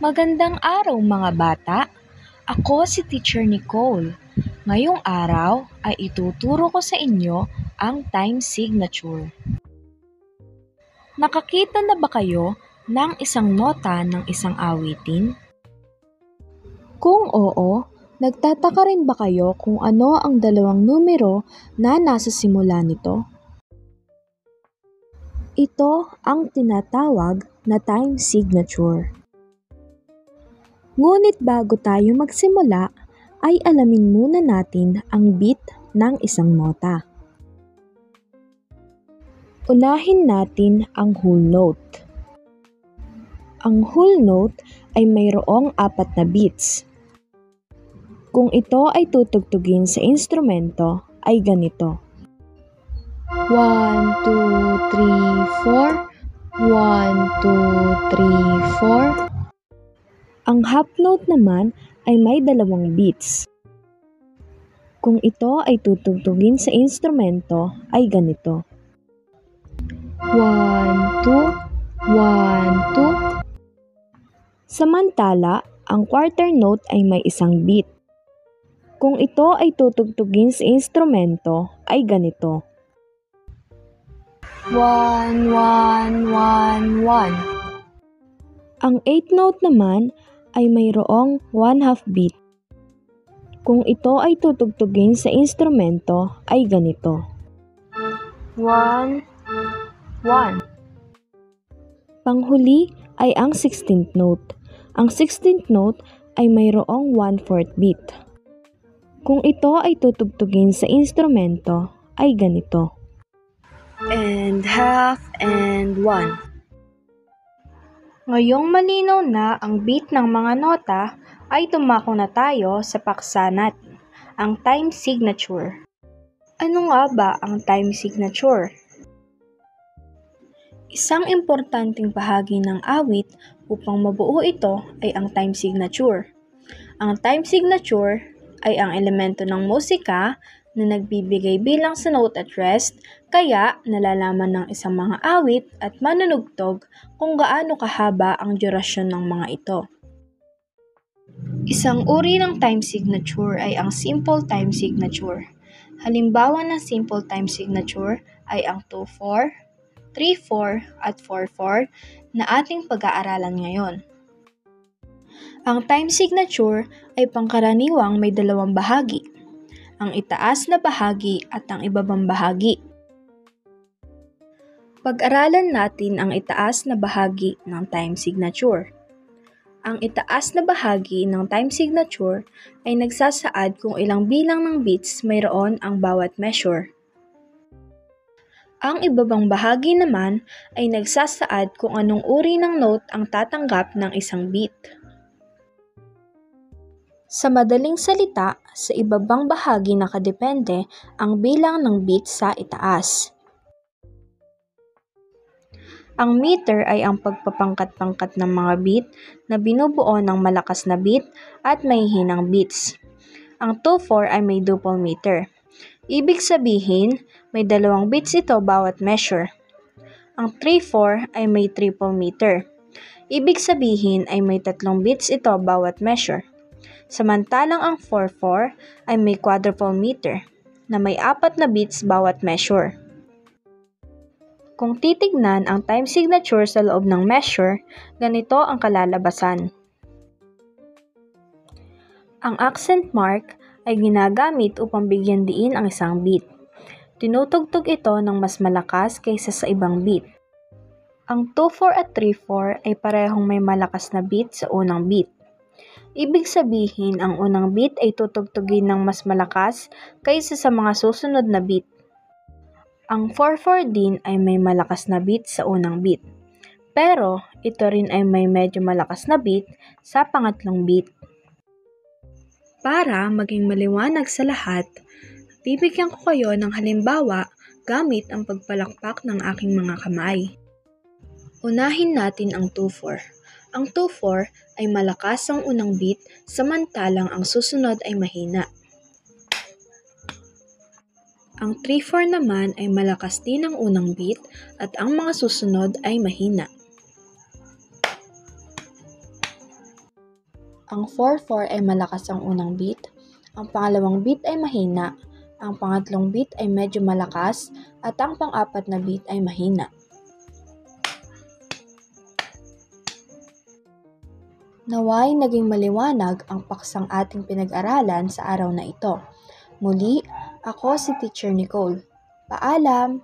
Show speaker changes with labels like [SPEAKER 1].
[SPEAKER 1] Magandang araw mga bata! Ako si Teacher Nicole. Ngayong araw ay ituturo ko sa inyo ang time signature. Nakakita na ba kayo ng isang nota ng isang awitin? Kung oo, nagtataka rin ba kayo kung ano ang dalawang numero na nasa simula nito? Ito ang tinatawag na time signature. Ngunit bago tayo magsimula, ay alamin muna natin ang beat ng isang nota. Unahin natin ang whole note. Ang whole note ay mayroong 4 na beats. Kung ito ay tutugtugin sa instrumento, ay ganito. 1, 2, 3, 4. 1, 2, 3, 4. Ang half note naman ay may 2 beats. Kung ito ay tutugtugin sa instrumento, ay ganito. 1, 2, 1, 2. Samantala, ang quarter note ay may 1 beat. Kung ito ay tutugtugin sa instrumento, ay ganito. 1, 1, 1, 1. Ang 8th note naman ay mayroong 1/2 beat. Kung ito ay tutugtugin sa instrumento, ay ganito. 1, 1. Panghuli ay ang 16th note. Ang 16th note ay mayroong 1/4 beat. Kung ito ay tutugtugin sa instrumento, ay ganito. And half and 1. Ngayong malinaw na ang beat ng mga nota, ay tumako na tayo sa paksa natin, ang time signature. Ano nga ba ang time signature? Isang importanteng bahagi ng awit upang mabuo ito ay ang time signature. Ang time signature ay ang elemento ng musika na nagbibigay bilang sa note at rest, kaya nalalaman ng isang mga awit at manunugtog kung gaano kahaba ang durasyon ng mga ito. Isang uri ng time signature ay ang simple time signature. Halimbawa ng simple time signature ay ang 2/4, 3/4 at 4/4 na ating pag-aaralan ngayon. Ang time signature ay pangkaraniwang may 2 bahagi. Ang itaas na bahagi at ang ibabang bahagi. Pag-aralan natin ang itaas na bahagi ng time signature. Ang itaas na bahagi ng time signature ay nagsasaad kung ilang bilang ng beats mayroon ang bawat measure. Ang ibabang bahagi naman ay nagsasaad kung anong uri ng note ang tatanggap ng isang beat. Sa madaling salita, sa ibabang bahagi nakadepende ang bilang ng beat sa itaas. Ang meter ay ang pagpapangkat-pangkat ng mga beat na binubuo ng malakas na beat at mahihinang beats. Ang 2/4 ay may duple meter. Ibig sabihin, may 2 beats ito bawat measure. Ang 3/4 ay may triple meter. Ibig sabihin ay may 3 beats ito bawat measure. Samantalang ang 4/4 ay may quadruple meter na may 4 na beats bawat measure. Kung titignan ang time signature sa loob ng measure, ganito ang kalalabasan. Ang accent mark ay ginagamit upang bigyan diin ang isang beat. Tinutugtog ito ng mas malakas kaysa sa ibang beat. Ang 2/4 at 3/4 ay parehong may malakas na beat sa unang beat. Ibig sabihin, ang unang beat ay tutugtugin ng mas malakas kaysa sa mga susunod na beat. Ang 4/4 din ay may malakas na beat sa unang beat. Pero, ito rin ay may medyo malakas na beat sa pangatlong beat. Para maging maliwanag sa lahat, bibigyan ko kayo ng halimbawa gamit ang pagpalakpak ng aking mga kamay. Unahin natin ang 2/4. Ang 2/4 ay malakas ang unang beat, samantalang ang susunod ay mahina. Ang 3/4 naman ay malakas din ang unang beat at ang mga susunod ay mahina. Ang 4-4 ay malakas ang unang beat, ang pangalawang beat ay mahina, ang pangatlong beat ay medyo malakas, at ang pang-apat na beat ay mahina. Naway naging maliwanag ang paksang ating pinag-aralan sa araw na ito. Muli, ako si Teacher Nicole. Paalam!